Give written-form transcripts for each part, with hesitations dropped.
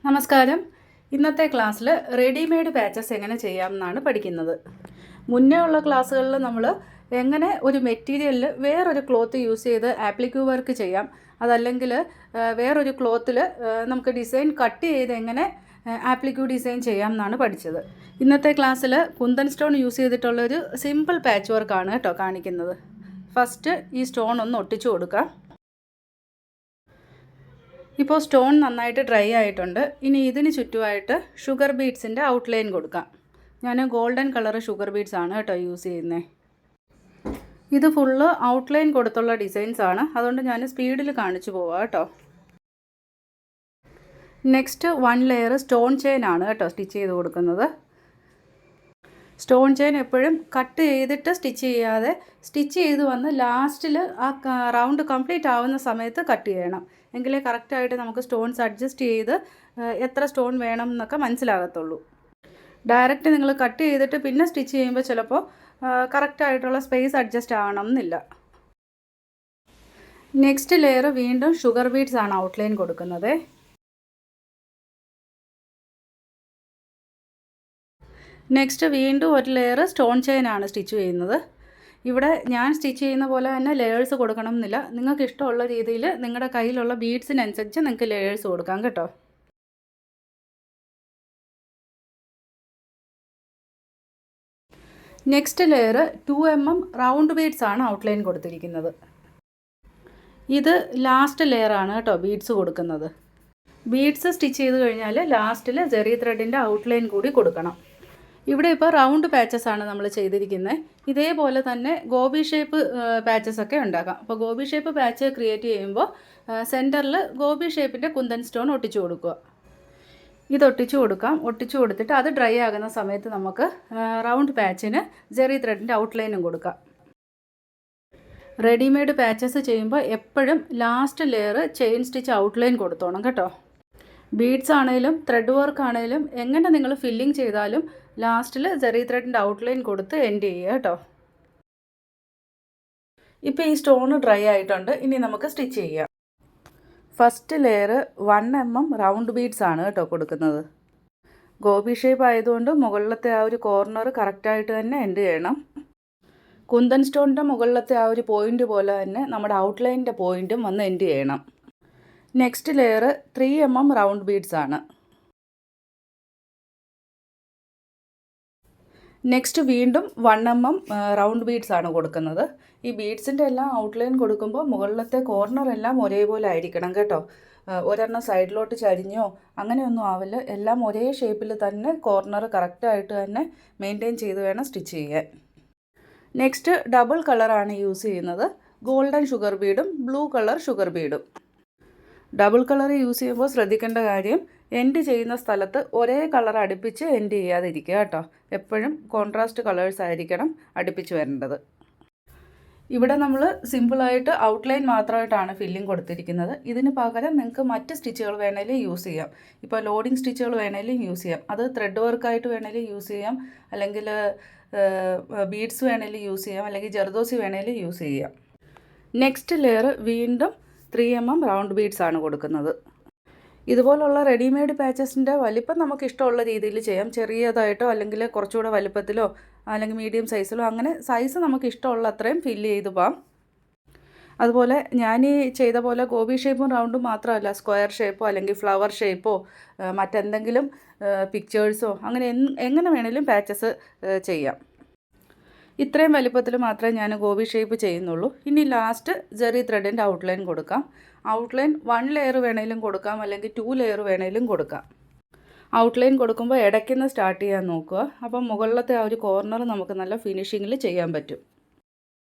നമസ്കാരം. ഇന്നത്തെ ക്ലാസ്സിൽ റെഡിമെയ്ഡ് പാച്ചസ് എങ്ങനെ ചെയ്യാമെന്നാണ് പഠിക്കുന്നത്. മുന്നേ ഉള്ള ക്ലാസ്സുകളിൽ നമ്മൾ എങ്ങനെ ഒരു മെറ്റീരിയലിൽ വേറൊരു ക്ലോത്ത് യൂസ് ചെയ്ത് ആപ്ലിക്യൂ വർക്ക് ചെയ്യാം, അതല്ലെങ്കിൽ വേറൊരു ക്ലോത്തിൽ നമുക്ക് ഡിസൈൻ കട്ട് ചെയ്ത് എങ്ങനെ ആപ്ലിക്യൂ ഡിസൈൻ ചെയ്യാം എന്നാണ് പഠിച്ചത്. ഇന്നത്തെ ക്ലാസ്സിൽ കുന്തൻ സ്റ്റോൺ യൂസ് ചെയ്തിട്ടുള്ളൊരു സിമ്പിൾ പാച്ച് വർക്കാണ് കേട്ടോ കാണിക്കുന്നത്. ഫസ്റ്റ് ഈ സ്റ്റോൺ ഒന്ന് ഒട്ടിച്ചു കൊടുക്കാം. ഇപ്പോൾ സ്റ്റോൺ നന്നായിട്ട് ഡ്രൈ ആയിട്ടുണ്ട്. ഇനി ഇതിന് ചുറ്റുമായിട്ട് ഷുഗർ ബീഡ്സിൻ്റെ ഔട്ട്ലൈൻ കൊടുക്കാം. ഞാൻ ഗോൾഡൻ കളർ ഷുഗർ ബീഡ്സ് ആണ് കേട്ടോ യൂസ് ചെയ്യുന്നത്. ഇത് ഫുള്ള് ഔട്ട്ലൈൻ കൊടുത്തുള്ള ഡിസൈൻസ് ആണ്, അതുകൊണ്ട് ഞാൻ സ്പീഡിൽ കാണിച്ചു പോവാം കേട്ടോ. നെക്സ്റ്റ് 1 ലെയർ സ്റ്റോൺ ചെയിൻ ആണ് കേട്ടോ സ്റ്റിച്ച് ചെയ്ത് കൊടുക്കുന്നത്. സ്റ്റോൺ ചെയിൻ എപ്പോഴും കട്ട് ചെയ്തിട്ട് സ്റ്റിച്ച് ചെയ്യാതെ സ്റ്റിച്ച് ചെയ്ത് വന്ന് ലാസ്റ്റിൽ ആ റൗണ്ട് കംപ്ലീറ്റ് ആവുന്ന സമയത്ത് കട്ട് ചെയ്യണം. എങ്കിലേ കറക്റ്റായിട്ട് നമുക്ക് സ്റ്റോൺസ് അഡ്ജസ്റ്റ് ചെയ്ത് എത്ര സ്റ്റോൺ വേണം എന്നൊക്കെ മനസ്സിലാകത്തുള്ളൂ. ഡയറക്റ്റ് നിങ്ങൾ കട്ട് ചെയ്തിട്ട് പിന്നെ സ്റ്റിച്ച് ചെയ്യുമ്പോൾ ചിലപ്പോൾ കറക്റ്റായിട്ടുള്ള സ്പേസ് അഡ്ജസ്റ്റ് ആവണം എന്നില്ല. നെക്സ്റ്റ് ലെയർ വീണ്ടും ഷുഗർ ബീഡ്സ് ആണ് ഔട്ട്ലൈൻ കൊടുക്കുന്നത്. നെക്സ്റ്റ് വീണ്ടും ഒരു ലെയർ സ്റ്റോൺ ചെയിൻ ആണ് സ്റ്റിച്ച് ചെയ്യുന്നത്. ഇവിടെ ഞാൻ സ്റ്റിച്ച് ചെയ്യുന്ന പോലെ തന്നെ ലെയേഴ്സ് കൊടുക്കണം എന്നില്ല. നിങ്ങൾക്ക് ഇഷ്ടമുള്ള രീതിയിൽ നിങ്ങളുടെ കയ്യിലുള്ള ബീഡ്സിനനുസരിച്ച് നിങ്ങൾക്ക് ലെയേഴ്സ് കൊടുക്കാം കേട്ടോ. Next layer 2 mm round beads ആണ് ഔട്ട്ലൈൻ കൊടുത്തിരിക്കുന്നത്. ഇത് ലാസ്റ്റ് ലെയർ ആണ് കേട്ടോ ബീഡ്സ് കൊടുക്കുന്നത്. ബീഡ്സ് സ്റ്റിച്ച് ചെയ്ത് കഴിഞ്ഞാൽ ലാസ്റ്റിൽ ജെറി ത്രെഡിൻ്റെ ഔട്ട്ലൈൻ കൂടി കൊടുക്കണം. ഇവിടെ ഇപ്പോൾ റൗണ്ട് പാച്ചസ് ആണ് നമ്മൾ ചെയ്തിരിക്കുന്നത്. ഇതേപോലെ തന്നെ ഗോബി ഷേപ്പ് പാച്ചസ് ഒക്കെ ഉണ്ടാക്കാം. അപ്പോൾ ഗോബി ഷേപ്പ് പാച്ച് ക്രിയേറ്റ് ചെയ്യുമ്പോൾ സെൻറ്ററിൽ ഗോബി ഷേപ്പിൻ്റെ കുന്തൻ സ്റ്റോൺ ഒട്ടിച്ചു കൊടുക്കുക. ഇത് ഒട്ടിച്ചു കൊടുക്കാം. ഒട്ടിച്ചു കൊടുത്തിട്ട് അത് ഡ്രൈ ആകുന്ന സമയത്ത് നമുക്ക് റൗണ്ട് പാച്ചിന് ജെറി ത്രെഡിൻ്റെ ഔട്ട്ലൈനും കൊടുക്കാം. റെഡിമെയ്ഡ് പാച്ചസ് ചെയ്യുമ്പോൾ എപ്പോഴും last layer chain stitch outline കൊടുത്തോണം കേട്ടോ. ബീഡ്സ് ആണെങ്കിലും ത്രെഡ് വർക്ക് ആണെങ്കിലും എങ്ങനെ നിങ്ങൾ ഫില്ലിങ് ചെയ്താലും ലാസ്റ്റിൽ ജെറി ത്രെഡിൻ്റെ ഔട്ട്ലൈൻ കൊടുത്ത് എൻഡ് ചെയ്യുക കേട്ടോ. ഇപ്പോൾ ഈ സ്റ്റോൺ ഡ്രൈ ആയിട്ടുണ്ട്. ഇനി നമുക്ക് സ്റ്റിച്ച് ചെയ്യാം. First layer 1 mm round beads ആണ് കേട്ടോ കൊടുക്കുന്നത്. ഗോബി ഷേപ്പ് ആയതുകൊണ്ട് മുകളിലത്തെ ആ ഒരു കോർണർ കറക്റ്റായിട്ട് തന്നെ എൻഡ് ചെയ്യണം. കുന്തൻ സ്റ്റോണിൻ്റെ മുകളിലത്തെ ആ ഒരു പോയിൻ്റ് പോലെ തന്നെ നമ്മുടെ ഔട്ട്ലൈനിൻ്റെ പോയിൻറ്റും വന്ന് എൻഡ് ചെയ്യണം. Next layer 3 mm round beads ആണ്. നെക്സ്റ്റ് വീണ്ടും 1 mm റൗണ്ട് ബീഡ്സ് ആണ് കൊടുക്കുന്നത്. ഈ ബീഡ്സിൻ്റെ എല്ലാം ഔട്ട്ലൈൻ കൊടുക്കുമ്പോൾ മുകളിലത്തെ കോർണർ എല്ലാം ഒരേപോലെ ആയിരിക്കണം കേട്ടോ. ഒരെണ്ണം സൈഡിലോട്ട് ചരിഞ്ഞോ അങ്ങനെയൊന്നും ആവില്ല. എല്ലാം ഒരേ ഷേപ്പിൽ തന്നെ കോർണർ കറക്റ്റായിട്ട് തന്നെ മെയിൻറ്റെയിൻ ചെയ്ത് വേണം സ്റ്റിച്ച് ചെയ്യാൻ. നെക്സ്റ്റ് ഡബിൾ കളറാണ് യൂസ് ചെയ്യുന്നത്. ഗോൾഡൻ ഷുഗർ ബീഡും ബ്ലൂ കളർ ഷുഗർ ബീഡും. ഡബിൾ കളർ യൂസ് ചെയ്യുമ്പോൾ ശ്രദ്ധിക്കേണ്ട കാര്യം എൻഡ് ചെയ്യുന്ന സ്ഥലത്ത് ഒരേ കളർ അടുപ്പിച്ച് എൻഡ് ചെയ്യാതിരിക്കുക കേട്ടോ. എപ്പോഴും കോൺട്രാസ്റ്റ് കളേഴ്സ് ആയിരിക്കണം അടുപ്പിച്ച് വരേണ്ടത്. ഇവിടെ നമ്മൾ സിമ്പിളായിട്ട് ഔട്ട്ലൈൻ മാത്രമായിട്ടാണ് ഫില്ലിംഗ് കൊടുത്തിരിക്കുന്നത്. ഇതിന് പകരം നിങ്ങൾക്ക് മറ്റ് സ്റ്റിച്ചുകൾ വേണേലും യൂസ് ചെയ്യാം. ഇപ്പോൾ ലോഡിങ് സ്റ്റിച്ചുകൾ വേണേലും യൂസ് ചെയ്യാം. അത് ത്രെഡ് വർക്കായിട്ട് വേണേലും യൂസ് ചെയ്യാം, അല്ലെങ്കിൽ ബീഡ്സ് വേണേലും യൂസ് ചെയ്യാം, അല്ലെങ്കിൽ ജർദോസി വേണേലും യൂസ് ചെയ്യാം. നെക്സ്റ്റ് ലെയർ വീണ്ടും 3 mm റൗണ്ട് ബീഡ്സ് ആണ് കൊടുക്കുന്നത്. ഇതുപോലുള്ള റെഡിമെയ്ഡ് പാച്ചസിൻ്റെ വലിപ്പം നമുക്ക് ഇഷ്ടമുള്ള രീതിയിൽ ചെയ്യാം. ചെറിയതായിട്ടോ അല്ലെങ്കിൽ കുറച്ചുകൂടെ വലിപ്പത്തിലോ അല്ലെങ്കിൽ മീഡിയം സൈസിലോ അങ്ങനെ സൈസ് നമുക്ക് ഇഷ്ടമുള്ള അത്രയും ഫില്ല് ചെയ്ത് പോകാം. അതുപോലെ ഞാൻ ഈ ചെയ്ത പോലെ ഗോബി ഷേപ്പും റൗണ്ടും മാത്രമല്ല, സ്ക്വയർ ഷേപ്പോ അല്ലെങ്കിൽ ഫ്ലവർ ഷേപ്പോ മറ്റെന്തെങ്കിലും പിക്ചേഴ്സോ അങ്ങനെ എങ്ങനെ വേണേലും പാച്ചസ് ചെയ്യാം. ഇത്രയും വലിപ്പത്തിൽ മാത്രമേ ഞാൻ ഗോബി ഷേപ്പ് ചെയ്യുന്നുള്ളൂ. ഇനി ലാസ്റ്റ് ജെറി ത്രെഡിൻ്റെ ഔട്ട്ലൈൻ കൊടുക്കാം. ഔട്ട്ലൈൻ 1 ലെയർ വേണേലും കൊടുക്കാം, അല്ലെങ്കിൽ 2 ലെയർ വേണേലും കൊടുക്കാം. ഔട്ട്ലൈൻ കൊടുക്കുമ്പോൾ ഇടയ്ക്കുന്ന് സ്റ്റാർട്ട് ചെയ്യാൻ നോക്കുക. അപ്പം മുകളിലത്തെ ആ ഒരു കോർണർ നമുക്ക് നല്ല ഫിനിഷിങ്ങിൽ ചെയ്യാൻ പറ്റും.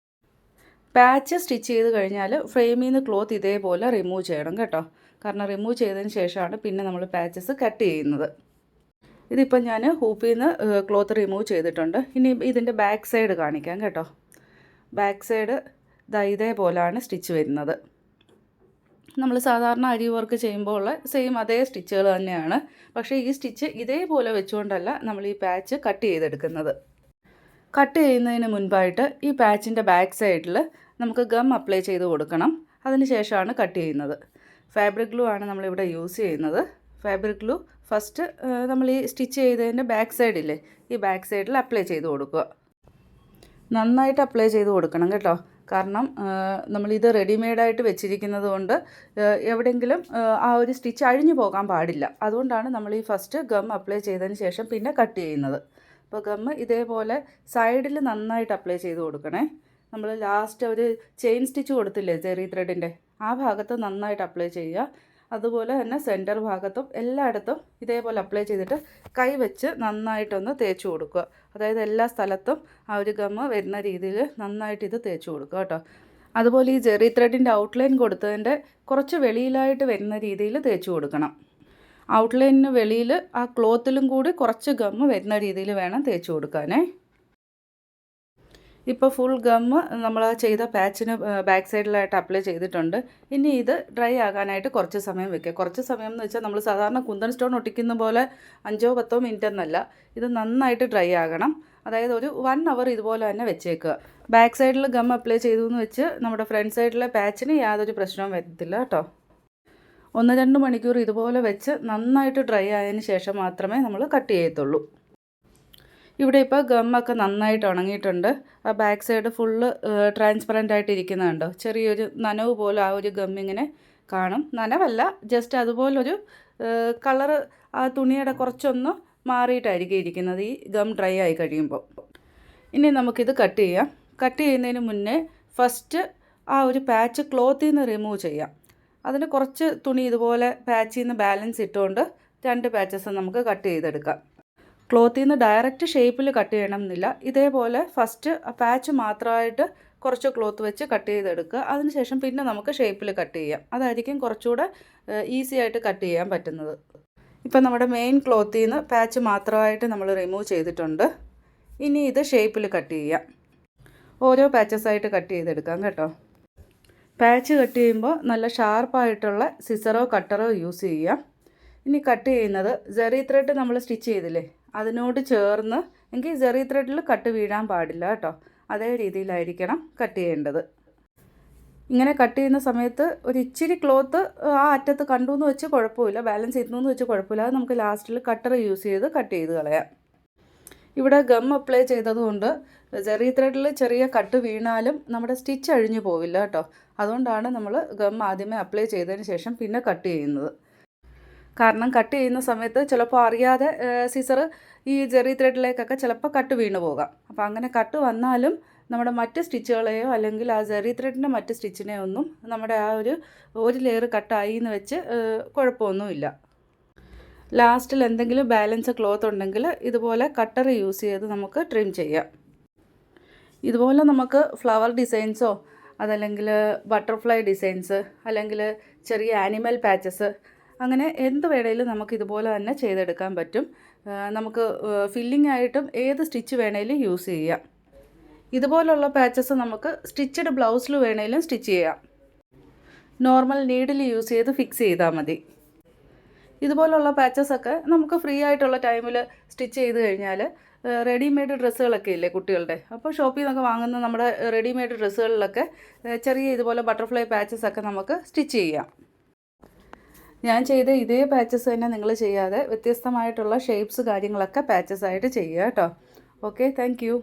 പാച്ച് സ്റ്റിച്ച് ചെയ്ത് കഴിഞ്ഞാൽ ഫ്രെയിമിൽ നിന്ന് ക്ലോത്ത് ഇതേപോലെ റിമൂവ് ചെയ്യണം കേട്ടോ. കാരണം റിമൂവ് ചെയ്തതിന് ശേഷമാണ് പിന്നെ നമ്മൾ പാച്ചസ് കട്ട് ചെയ്യുന്നത്. ഇതിപ്പോൾ ഞാൻ ഹൂപ്പിൽ നിന്ന് ക്ലോത്ത് റിമൂവ് ചെയ്തിട്ടുണ്ട്. ഇനി ഇതിൻ്റെ ബാക്ക് സൈഡ് കാണിക്കാം കേട്ടോ. ബാക്ക് സൈഡ് ഇതേപോലെയാണ് സ്റ്റിച്ച് വരുന്നത്. നമ്മൾ സാധാരണ അരി വർക്ക് ചെയ്യുമ്പോൾ ഉള്ള സെയിം അതേ സ്റ്റിച്ചുകൾ തന്നെയാണ്. പക്ഷേ ഈ സ്റ്റിച്ച് ഇതേപോലെ വെച്ചുകൊണ്ടല്ല നമ്മൾ ഈ പാച്ച് കട്ട് ചെയ്തെടുക്കുന്നത്. കട്ട് ചെയ്യുന്നതിന് മുൻപായിട്ട് ഈ പാച്ചിൻ്റെ ബാക്ക് സൈഡിൽ നമുക്ക് ഗം അപ്ലൈ ചെയ്ത് കൊടുക്കണം. അതിന് ശേഷമാണ് കട്ട് ചെയ്യുന്നത്. ഫാബ്രിക് ഗ്ലൂ ആണ് നമ്മളിവിടെ യൂസ് ചെയ്യുന്നത്. ഫാബ്രിക് ഗ്ലൂ ഫസ്റ്റ് നമ്മൾ ഈ സ്റ്റിച്ച് ചെയ്തതിൻ്റെ ബാക്ക് സൈഡില്ലേ, ഈ ബാക്ക് സൈഡിൽ അപ്ലൈ ചെയ്ത് കൊടുക്കുക. നന്നായിട്ട് അപ്ലൈ ചെയ്ത് കൊടുക്കണം കേട്ടോ. കാരണം നമ്മളിത് റെഡിമെയ്ഡായിട്ട് വെച്ചിരിക്കുന്നത് കൊണ്ട് എവിടെയെങ്കിലും ആ ഒരു സ്റ്റിച്ച് അഴിഞ്ഞു പോകാൻ പാടില്ല. അതുകൊണ്ടാണ് നമ്മൾ ഈ ഫസ്റ്റ് ഗം അപ്ലൈ ചെയ്തതിന് ശേഷം പിന്നെ കട്ട് ചെയ്യുന്നത്. അപ്പോൾ ഗമ്മ് ഇതേപോലെ സൈഡിൽ നന്നായിട്ട് അപ്ലൈ ചെയ്ത് കൊടുക്കണേ. നമ്മൾ ലാസ്റ്റ് ഒരു ചെയിൻ സ്റ്റിച്ച് കൊടുത്തില്ലേ ജെറി ത്രെഡിൻ്റെ, ആ ഭാഗത്ത് നന്നായിട്ട് അപ്ലൈ ചെയ്യുക. അതുപോലെ തന്നെ സെൻറ്റർ ഭാഗത്തും എല്ലായിടത്തും ഇതേപോലെ അപ്ലൈ ചെയ്തിട്ട് കൈ വെച്ച് നന്നായിട്ടൊന്ന് തേച്ച് കൊടുക്കുക. അതായത് എല്ലാ സ്ഥലത്തും ആ ഒരു ഗമ്മ് വരുന്ന രീതിയിൽ നന്നായിട്ട് ഇത് തേച്ച് കൊടുക്കുക കേട്ടോ. അതുപോലെ ഈ ജെറി ത്രെഡിൻ്റെ ഔട്ട്ലൈൻ കൊടുത്തതിൻ്റെ കുറച്ച് വെളിയിലായിട്ട് വരുന്ന രീതിയിൽ തേച്ച് കൊടുക്കണം. ഔട്ട്ലൈനിന് വെളിയിൽ ആ ക്ലോത്തിലും കൂടി കുറച്ച് ഗമ്മ് വരുന്ന രീതിയിൽ വേണം തേച്ച് കൊടുക്കാനേ. ഇപ്പോൾ ഫുൾ ഗമ്മ് നമ്മൾ ചെയ്ത പാച്ചിന് ബാക്ക് സൈഡിലായിട്ട് അപ്ലൈ ചെയ്തിട്ടുണ്ട്. ഇനി ഇത് ഡ്രൈ ആകാനായിട്ട് കുറച്ച് സമയം വെക്കുക. കുറച്ച് സമയം എന്ന് വെച്ചാൽ നമ്മൾ സാധാരണ കുന്തൻ സ്റ്റോൺ ഒട്ടിക്കുന്ന പോലെ 5-10 മിനിറ്റ് എന്നല്ല, ഇത് നന്നായിട്ട് ഡ്രൈ ആകണം. അതായത് ഒരു 1 അവർ ഇതുപോലെ തന്നെ വെച്ചേക്കുക. ബാക്ക് സൈഡിൽ ഗം അപ്ലൈ ചെയ്തു എന്ന് വെച്ച് നമ്മുടെ ഫ്രണ്ട് സൈഡിലെ പാച്ചിന് യാതൊരു പ്രശ്നവും വരത്തില്ല കേട്ടോ. 1-2 മണിക്കൂർ ഇതുപോലെ വെച്ച് നന്നായിട്ട് ഡ്രൈ ആയതിന് ശേഷം മാത്രമേ നമ്മൾ കട്ട് ചെയ്യത്തുള്ളൂ. ഇവിടെ ഇപ്പോൾ ഗമ്മൊക്കെ നന്നായിട്ട് ഉണങ്ങിയിട്ടുണ്ട്. ആ ബാക്ക് സൈഡ് ഫുള്ള് ട്രാൻസ്പെറൻ്റ് ആയിട്ട് ഇരിക്കുന്നുണ്ടോ, ചെറിയൊരു നനവ് പോലെ ആ ഒരു ഗമ്മിങ്ങനെ കാണും. നനവല്ല, ജസ്റ്റ് അതുപോലൊരു കളറ് ആ തുണിയുടെ കുറച്ചൊന്ന് മാറിയിട്ടായിരിക്കും ഇരിക്കുന്നത് ഈ ഗം ഡ്രൈ ആയി കഴിയുമ്പോൾ. ഇനി നമുക്കിത് കട്ട് ചെയ്യാം. കട്ട് ചെയ്യുന്നതിന് മുന്നേ ഫസ്റ്റ് ആ ഒരു പാച്ച് ക്ലോത്തിൽ നിന്ന് റിമൂവ് ചെയ്യാം. അതിന് കുറച്ച് തുണി ഇതുപോലെ പാച്ചിൽ നിന്ന് ബാലൻസ് ഇട്ടുകൊണ്ട് 2 പാച്ചസ് നമുക്ക് കട്ട് ചെയ്തെടുക്കാം. ക്ലോത്തിൽ നിന്ന് ഡയറക്റ്റ് ഷേപ്പിൽ കട്ട് ചെയ്യണം എന്നില്ല. ഇതേപോലെ ഫസ്റ്റ് പാച്ച് മാത്രമായിട്ട് കുറച്ച് ക്ലോത്ത് വെച്ച് കട്ട് ചെയ്തെടുക്കുക. അതിനുശേഷം പിന്നെ നമുക്ക് ഷേപ്പിൽ കട്ട് ചെയ്യാം. അതായിരിക്കും കുറച്ചുകൂടെ ഈസി ആയിട്ട് കട്ട് ചെയ്യാൻ പറ്റുന്നത്. ഇപ്പം നമ്മുടെ മെയിൻ ക്ലോത്തിൽ നിന്ന് പാച്ച് മാത്രമായിട്ട് നമ്മൾ റിമൂവ് ചെയ്തിട്ടുണ്ട്. ഇനി ഇത് ഷേപ്പിൽ കട്ട് ചെയ്യാം. ഓരോ പാച്ചസായിട്ട് കട്ട് ചെയ്തെടുക്കാം കേട്ടോ. പാച്ച് കട്ട് ചെയ്യുമ്പോൾ നല്ല ഷാർപ്പായിട്ടുള്ള സിസറോ കട്ടറോ യൂസ് ചെയ്യാം. ഇനി കട്ട് ചെയ്യുന്നത് ജെറി ത്രെഡ് നമ്മൾ സ്റ്റിച്ച് ചെയ്തില്ലേ, അതിനോട് ചേർന്ന്, എങ്കിൽ ജെറി ത്രെഡിൽ കട്ട് വീഴാൻ പാടില്ല കേട്ടോ. അതേ രീതിയിലായിരിക്കണം കട്ട് ചെയ്യേണ്ടത്. ഇങ്ങനെ കട്ട് ചെയ്യുന്ന സമയത്ത് ഒരു ഇച്ചിരി ക്ലോത്ത് ആ അറ്റത്ത് കണ്ടു എന്ന് വെച്ച് കുഴപ്പമില്ല, ബാലൻസ് ചെയ്യുന്നു എന്ന് വെച്ച് കുഴപ്പമില്ല. അത് നമുക്ക് ലാസ്റ്റിൽ കട്ടർ യൂസ് ചെയ്ത് കട്ട് ചെയ്ത് കളയാം. ഇവിടെ ഗം അപ്ലൈ ചെയ്തതുകൊണ്ട് ജെറി ത്രെഡിൽ ചെറിയ കട്ട് വീണാലും നമ്മുടെ സ്റ്റിച്ച് അഴിഞ്ഞു പോവില്ല കേട്ടോ. അതുകൊണ്ടാണ് നമ്മൾ ഗം ആദ്യമേ അപ്ലൈ ചെയ്തതിന് ശേഷം പിന്നെ കട്ട് ചെയ്യുന്നത്. കാരണം കട്ട് ചെയ്യുന്ന സമയത്ത് ചിലപ്പോൾ അറിയാതെ സിസർ ഈ ജെറി ത്രെഡിലേക്കൊക്കെ ചിലപ്പോൾ കട്ട് വീണ് പോകാം. അപ്പോൾ അങ്ങനെ കട്ട് വന്നാലും നമ്മുടെ മറ്റ് സ്റ്റിച്ചുകളെയോ അല്ലെങ്കിൽ ആ ജെറി ത്രെഡിൻ്റെ മറ്റ് സ്റ്റിച്ചിനെയോ ഒന്നും നമ്മുടെ ആ ഒരു ലെയർ കട്ടായി എന്ന് വെച്ച് കുഴപ്പമൊന്നുമില്ല. ലാസ്റ്റിൽ എന്തെങ്കിലും ബാലൻസ് ക്ലോത്ത് ഉണ്ടെങ്കിൽ ഇതുപോലെ കട്ടർ യൂസ് ചെയ്ത് നമുക്ക് ട്രിം ചെയ്യാം. ഇതുപോലെ നമുക്ക് ഫ്ലവർ ഡിസൈൻസോ അതല്ലെങ്കിൽ ബട്ടർഫ്ലൈ ഡിസൈൻസ് അല്ലെങ്കിൽ ചെറിയ ആനിമൽ പാച്ചസ്, അങ്ങനെ എന്ത് വേണേലും നമുക്ക് ഇതുപോലെ തന്നെ ചെയ്തെടുക്കാൻ പറ്റും. നമുക്ക് ഫില്ലിംഗ് ആയിട്ടും ഏത് സ്റ്റിച്ച് വേണേലും യൂസ് ചെയ്യാം. ഇതുപോലുള്ള പാച്ചസ് നമുക്ക് സ്റ്റിച്ചഡ് ബ്ലൗസിൽ വേണേലും സ്റ്റിച്ച് ചെയ്യാം. നോർമൽ നീഡിൽ യൂസ് ചെയ്ത് ഫിക്സ് ചെയ്താൽ മതി. ഇതുപോലുള്ള പാച്ചസൊക്കെ നമുക്ക് ഫ്രീ ആയിട്ടുള്ള ടൈമിൽ സ്റ്റിച്ച് ചെയ്ത് കഴിഞ്ഞാൽ റെഡിമെയ്ഡ് ഡ്രസ്സുകളൊക്കെ ഇല്ലേ കുട്ടികളുടെ, അപ്പോൾ ഷോപ്പിൽ നിന്നൊക്കെ വാങ്ങുന്ന നമ്മുടെ റെഡിമെയ്ഡ് ഡ്രസ്സുകളിലൊക്കെ ചെറിയ ഇതുപോലെ ബട്ടർഫ്ലൈ പാച്ചസൊക്കെ നമുക്ക് സ്റ്റിച്ച് ചെയ്യാം. ഞാൻ ചെയ്ത ഇതേ പാച്ചസ് തന്നെ നിങ്ങൾ ചെയ്യാതെ വ്യത്യസ്തമായിട്ടുള്ള ഷേപ്സ് കാര്യങ്ങളൊക്കെ പാച്ചസായിട്ട് ചെയ്യുക കേട്ടോ. Okay, thank you.